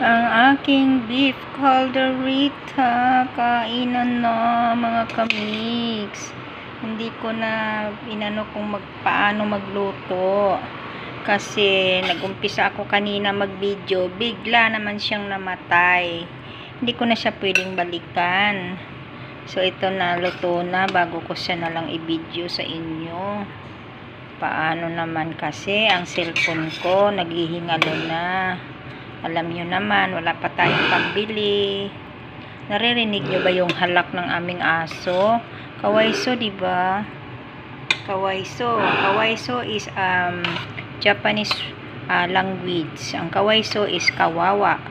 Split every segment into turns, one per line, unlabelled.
Ang aking beef calderita. Kainan na mga kamiks. Hindi ko na inano kung paano magluto. Kasi nagumpisa ako kanina mag-video. Bigla naman siyang namatay. Hindi ko na siya pwedeng balikan. So ito na, luto na bago ko siya na lang i-video sa inyo. Paano naman kasi ang cellphone ko naghihingalo na. Alam nyo naman, wala pa tayong pambili. Naririnig nyo ba yung halak ng aming aso? Kawaiso, diba? Kawaiso. Kawaiso is Japanese language. Ang kawaiso is kawawa.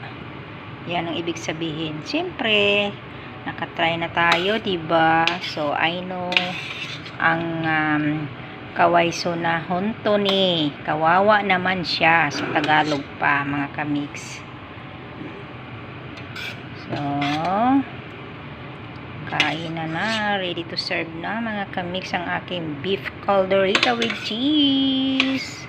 Yan ang ibig sabihin. Siyempre, nakatry na tayo, diba? So, I know ang kawaiso na honto ni. Kawawa naman siya sa Tagalog pa, mga kamiks. So, kain na. Ready to serve na, mga kamiks, ang aking beef calderita with cheese.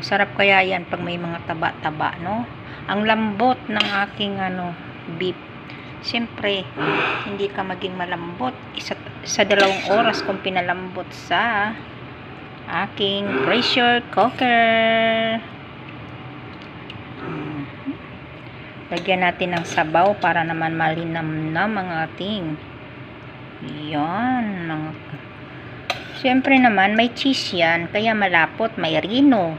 Masarap kaya yan pag may mga taba-taba, no? Ang lambot ng aking beef. Siyempre, hindi ka maging malambot sa 2 oras kung pinalambot sa aking pressure cooker. Lagyan natin ng sabaw para naman malinamnam ang ating yan. Siyempre naman, may cheese yan, kaya malapot, may rino.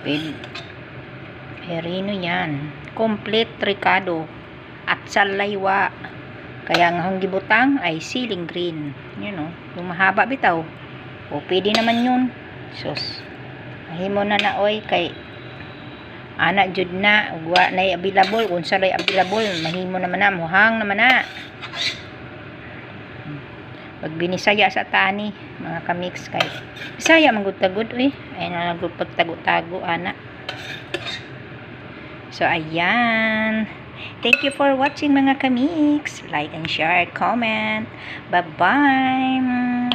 May rino yan. Complete ricado at salaywa. Kaya nga hong gibutang ay siling green. Yun o. Yung mahaba bitaw. O pwede naman yun. Sus. Mahimo na oy kay anak jud na. Ugwa na available. Unsa lay available. Mahimo naman na. Muhang naman na. Pag binisaya sa tani. Mga kamix kay. Bisaya manggutagod oy. Ay nalagod pagtago-tago anak. So, ayan. Thank you for watching, mga kamiks. Like and share, comment. Bye-bye.